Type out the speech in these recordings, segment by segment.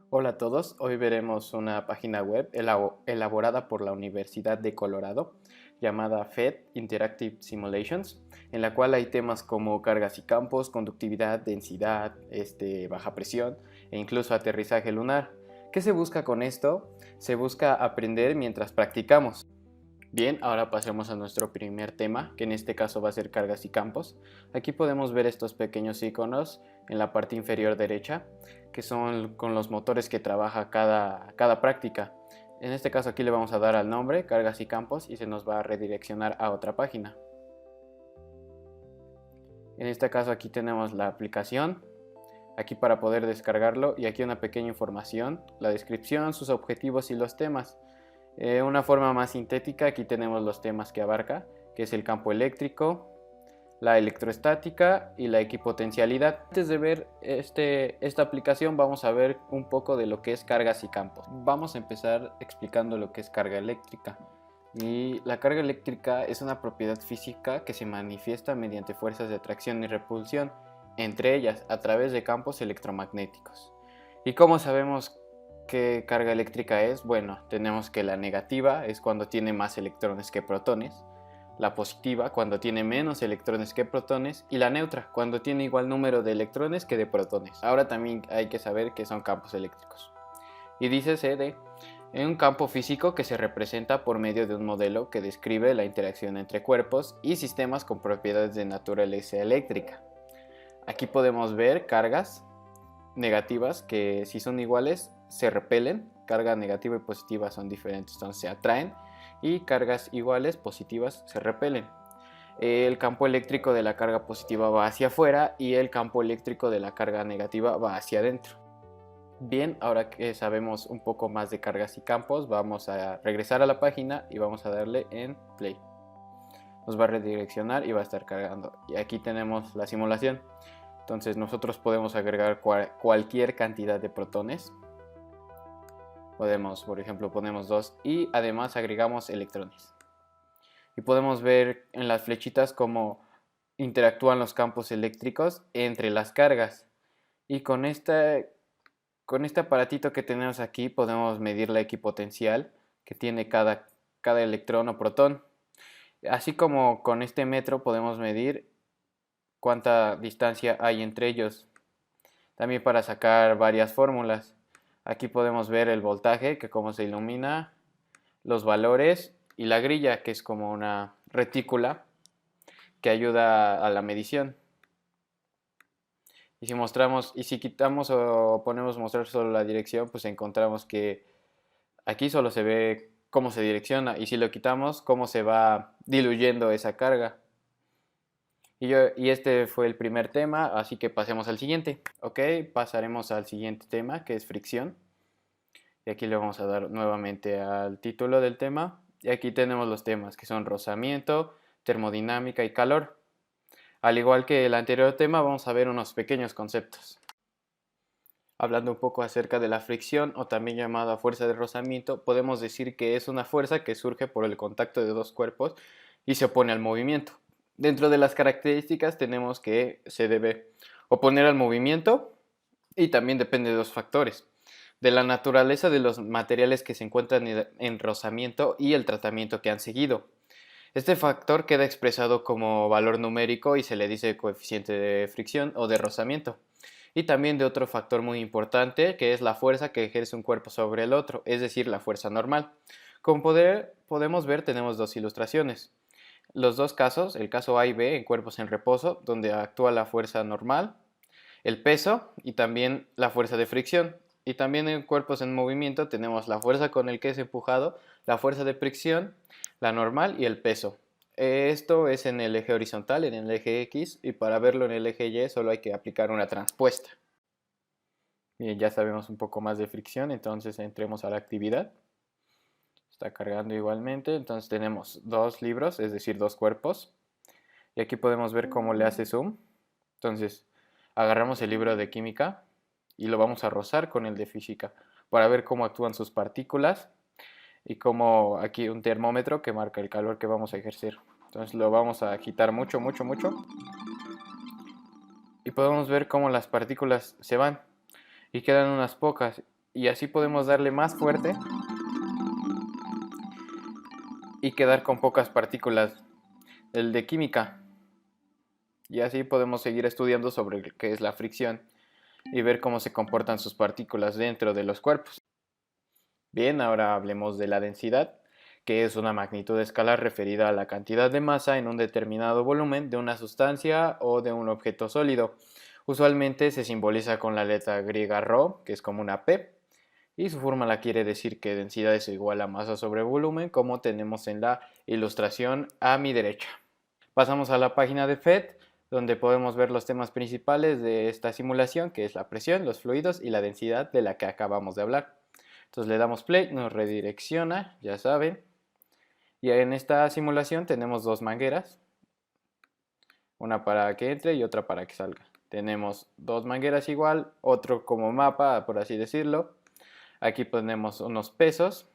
Hola a todos, hoy veremos una página web elaborada por la Universidad de Colorado llamada FED Interactive Simulations, en la cual hay temas como cargas y campos, conductividad, densidad, baja presión e incluso aterrizaje lunar. ¿Qué se busca con esto? Se busca aprender mientras practicamos. Bien, ahora pasemos a nuestro primer tema, que en este caso va a ser cargas y campos. Aquí podemos ver estos pequeños iconos en la parte inferior derecha, que son con los motores que trabaja cada práctica. En este caso aquí le vamos a dar al nombre, cargas y campos, y se nos va a redireccionar a otra página. En este caso aquí tenemos la aplicación, aquí para poder descargarlo, y aquí una pequeña información, la descripción, sus objetivos y los temas. Una forma más sintética, aquí tenemos los temas que abarca, que es el campo eléctrico, la electrostática y la equipotencialidad. Antes de ver esta aplicación vamos a ver un poco de lo que es cargas y campos. Vamos a empezar explicando lo que es carga eléctrica. Y la carga eléctrica es una propiedad física que se manifiesta mediante fuerzas de atracción y repulsión, entre ellas a través de campos electromagnéticos. ¿Y cómo sabemos qué carga eléctrica es? Bueno, tenemos que la negativa es cuando tiene más electrones que protones, la positiva cuando tiene menos electrones que protones y la neutra cuando tiene igual número de electrones que de protones. Ahora también hay que saber qué son campos eléctricos. Y dícese de un campo físico que se representa por medio de un modelo que describe la interacción entre cuerpos y sistemas con propiedades de naturaleza eléctrica. Aquí podemos ver cargas negativas que si son iguales se repelen, carga negativa y positiva son diferentes, entonces se atraen, y cargas iguales positivas se repelen. El campo eléctrico de la carga positiva va hacia afuera y el campo eléctrico de la carga negativa va hacia adentro. Bien, ahora que sabemos un poco más de cargas y campos, vamos a regresar a la página y vamos a darle en play. Nos va a redireccionar y va a estar cargando. Y aquí tenemos la simulación. Entonces nosotros podemos agregar cualquier cantidad de protones. Por ejemplo, ponemos 2 y además agregamos electrones. Y podemos ver en las flechitas cómo interactúan los campos eléctricos entre las cargas. Y con este aparatito que tenemos aquí podemos medir la equipotencial que tiene cada electrón o protón. Así como con este metro podemos medir cuánta distancia hay entre ellos. También para sacar varias fórmulas. Aquí podemos ver el voltaje, que cómo se ilumina, los valores y la grilla, que es como una retícula que ayuda a la medición. Y si quitamos o ponemos mostrar solo la dirección, pues encontramos que aquí solo se ve cómo se direcciona, y si lo quitamos, cómo se va diluyendo esa carga. Y este fue el primer tema, así que pasemos al siguiente. Ok, pasaremos al siguiente tema, que es fricción. Y aquí le vamos a dar nuevamente al título del tema. Y aquí tenemos los temas, que son rozamiento, termodinámica y calor. Al igual que el anterior tema, vamos a ver unos pequeños conceptos. Hablando un poco acerca de la fricción, o también llamada fuerza de rozamiento, podemos decir que es una fuerza que surge por el contacto de dos cuerpos y se opone al movimiento. Dentro de las características tenemos que se debe oponer al movimiento y también depende de dos factores: de la naturaleza de los materiales que se encuentran en rozamiento y el tratamiento que han seguido. Este factor queda expresado como valor numérico y se le dice coeficiente de fricción o de rozamiento. Y también de otro factor muy importante, que es la fuerza que ejerce un cuerpo sobre el otro, es decir, la fuerza normal. Como podemos ver, tenemos dos ilustraciones. Los dos casos, el caso A y B en cuerpos en reposo, donde actúa la fuerza normal, el peso y también la fuerza de fricción. Y también en cuerpos en movimiento tenemos la fuerza con el que es empujado, la fuerza de fricción, la normal y el peso. Esto es en el eje horizontal, en el eje X, y para verlo en el eje Y solo hay que aplicar una transpuesta. Bien, ya sabemos un poco más de fricción, entonces entremos a la actividad. Está cargando igualmente, entonces tenemos dos libros, es decir, dos cuerpos. Y aquí podemos ver cómo le hace zoom. Entonces, agarramos el libro de química y lo vamos a rozar con el de física para ver cómo actúan sus partículas y cómo aquí un termómetro que marca el calor que vamos a ejercer. Entonces lo vamos a agitar mucho, mucho, mucho y podemos ver cómo las partículas se van y quedan unas pocas. y así podemos darle más fuerte y quedar con pocas partículas. El de química. Y así podemos seguir estudiando sobre qué es la fricción y ver cómo se comportan sus partículas dentro de los cuerpos. Bien, ahora hablemos de la densidad, que es una magnitud escalar referida a la cantidad de masa en un determinado volumen de una sustancia o de un objeto sólido. Usualmente se simboliza con la letra griega ρ, que es como una P, y su fórmula quiere decir que densidad es igual a masa sobre volumen, como tenemos en la ilustración a mi derecha. Pasamos a la página de FED, donde podemos ver los temas principales de esta simulación, que es la presión, los fluidos y la densidad de la que acabamos de hablar. Entonces le damos play, nos redirecciona, ya saben. Y en esta simulación tenemos dos mangueras, una para que entre y otra para que salga. Tenemos dos mangueras igual, otro como mapa, por así decirlo. Aquí ponemos unos pesos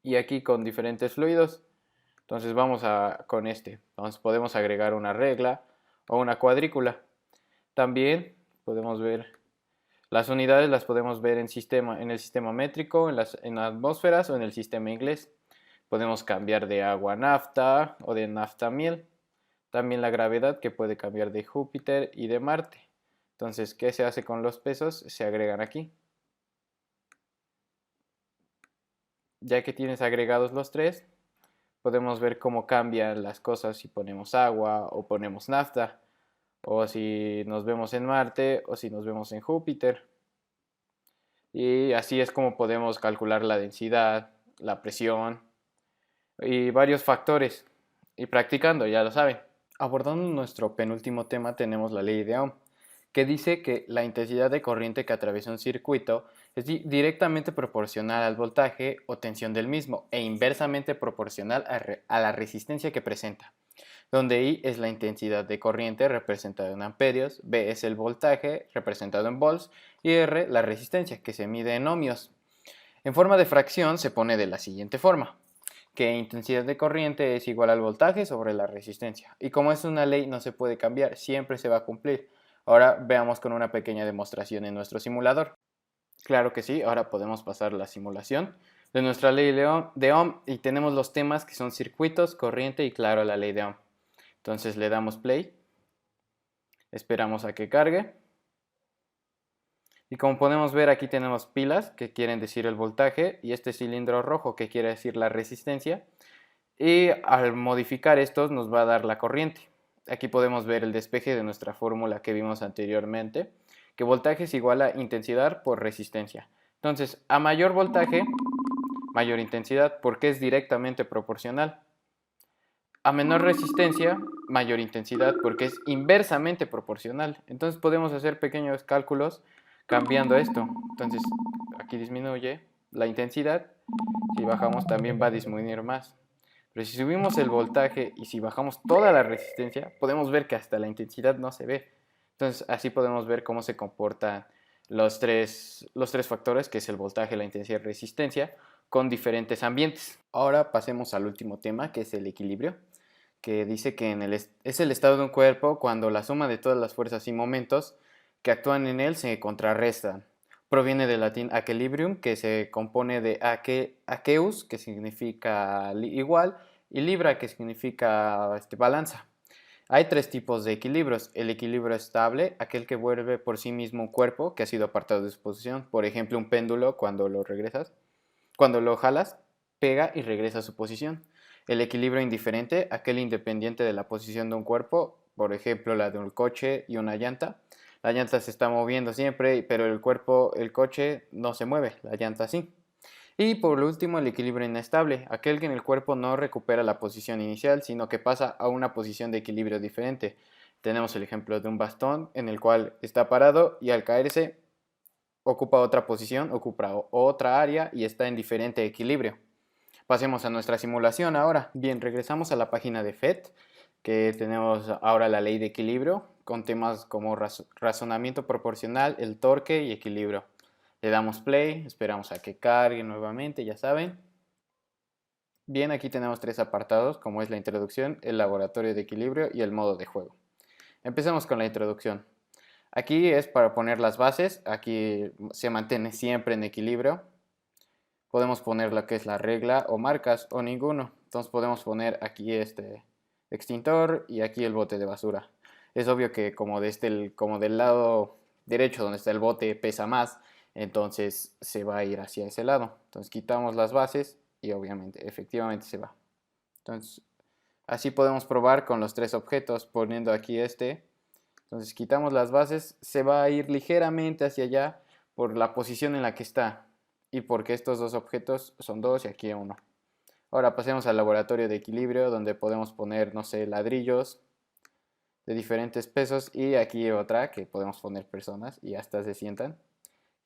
y aquí con diferentes fluidos. Entonces vamos con este. Entonces podemos agregar una regla o una cuadrícula. También podemos ver las unidades, las podemos ver en el sistema métrico, en atmósferas o en el sistema inglés. Podemos cambiar de agua a nafta o de nafta a miel. También la gravedad, que puede cambiar de Júpiter y de Marte. Entonces, ¿qué se hace con los pesos? Se agregan aquí. Ya que tienes agregados los tres, podemos ver cómo cambian las cosas si ponemos agua o ponemos nafta, o si nos vemos en Marte o si nos vemos en Júpiter. Y así es como podemos calcular la densidad, la presión y varios factores. Y practicando, ya lo saben. Abordando nuestro penúltimo tema tenemos la ley de Ohm, que dice que la intensidad de corriente que atraviesa un circuito es directamente proporcional al voltaje o tensión del mismo e inversamente proporcional a la resistencia que presenta, donde I es la intensidad de corriente representada en amperios, B es el voltaje representado en volts y R la resistencia que se mide en ohmios. En forma de fracción se pone de la siguiente forma, que intensidad de corriente es igual al voltaje sobre la resistencia. Y como es una ley no se puede cambiar, siempre se va a cumplir. Ahora veamos con una pequeña demostración en nuestro simulador. Claro que sí, ahora podemos pasar la simulación de nuestra ley de Ohm y tenemos los temas que son circuitos, corriente y claro la ley de Ohm. Entonces le damos play, esperamos a que cargue. Y como podemos ver aquí tenemos pilas que quieren decir el voltaje y este cilindro rojo que quiere decir la resistencia. Y al modificar estos nos va a dar la corriente. Aquí podemos ver el despeje de nuestra fórmula que vimos anteriormente, que voltaje es igual a intensidad por resistencia. Entonces, a mayor voltaje, mayor intensidad, porque es directamente proporcional. A menor resistencia, mayor intensidad, porque es inversamente proporcional. Entonces podemos hacer pequeños cálculos cambiando esto. Entonces, aquí disminuye la intensidad. Si bajamos también va a disminuir más. Pero si subimos el voltaje y si bajamos toda la resistencia, podemos ver que hasta la intensidad no se ve. Entonces así podemos ver cómo se comportan los tres factores, que es el voltaje, la intensidad y resistencia, con diferentes ambientes. Ahora pasemos al último tema, que es el equilibrio, que dice que es el estado de un cuerpo cuando la suma de todas las fuerzas y momentos que actúan en él se contrarrestan. Proviene del latín equilibrium, que se compone de aqueus, que significa igual, y libra, que significa balanza. Hay tres tipos de equilibrios. El equilibrio estable, aquel que vuelve por sí mismo un cuerpo que ha sido apartado de su posición. Por ejemplo, un péndulo cuando lo jalas, pega y regresa a su posición. El equilibrio indiferente, aquel independiente de la posición de un cuerpo, por ejemplo, la de un coche y una llanta. La llanta se está moviendo siempre, pero el coche no se mueve, la llanta sí. Y por último, el equilibrio inestable, aquel que en el cuerpo no recupera la posición inicial, sino que pasa a una posición de equilibrio diferente. Tenemos el ejemplo de un bastón en el cual está parado y al caerse ocupa otra posición, ocupa otra área y está en diferente equilibrio. Pasemos a nuestra simulación ahora. Bien, regresamos a la página de FET, que tenemos ahora la ley de equilibrio, con temas como razonamiento proporcional, el torque y equilibrio. Le damos play, esperamos a que cargue nuevamente, ya saben. Bien, aquí tenemos tres apartados, como es la introducción, el laboratorio de equilibrio y el modo de juego. Empecemos con la introducción. Aquí es para poner las bases, aquí se mantiene siempre en equilibrio. Podemos poner lo que es la regla o marcas o ninguno. Entonces podemos poner aquí este extintor y aquí el bote de basura. Es obvio que como del lado derecho donde está el bote pesa más, entonces se va a ir hacia ese lado. Entonces quitamos las bases y obviamente, efectivamente se va. Entonces así podemos probar con los tres objetos poniendo aquí este. Entonces quitamos las bases, se va a ir ligeramente hacia allá por la posición en la que está y porque estos dos objetos son dos y aquí uno. Ahora pasemos al laboratorio de equilibrio donde podemos poner, no sé, ladrillos de diferentes pesos y aquí otra que podemos poner personas y hasta se sientan.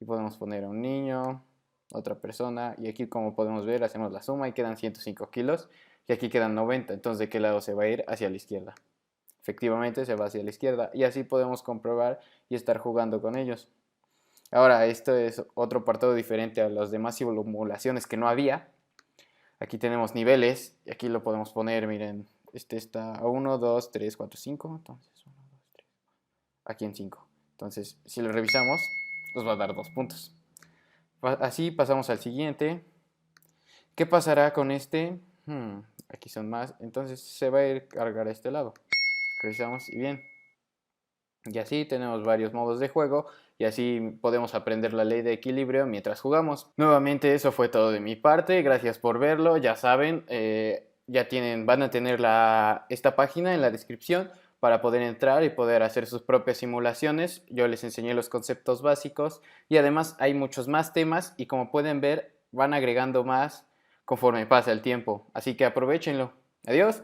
Y podemos poner a un niño, otra persona y aquí como podemos ver hacemos la suma y quedan 105 kilos y aquí quedan 90. Entonces, ¿de qué lado se va a ir? Hacia la izquierda. Efectivamente se va hacia la izquierda y así podemos comprobar y estar jugando con ellos. Ahora, esto es otro apartado diferente a las demás simulaciones que no había. Aquí tenemos niveles y aquí lo podemos poner, miren, este está a 1, 2, 3, 4, 5, entonces 1, 2, 3, aquí en 5. Entonces, si lo revisamos, nos va a dar 2 puntos. Así pasamos al siguiente. ¿Qué pasará con este? Aquí son más, entonces se va a ir a cargar a este lado. Revisamos y bien. Y así tenemos varios modos de juego y así podemos aprender la ley de equilibrio mientras jugamos. Nuevamente eso fue todo de mi parte, gracias por verlo, ya saben, van a tener esta página en la descripción para poder entrar y poder hacer sus propias simulaciones. Yo les enseñé los conceptos básicos y además hay muchos más temas y como pueden ver van agregando más conforme pasa el tiempo, así que aprovechenlo. Adiós.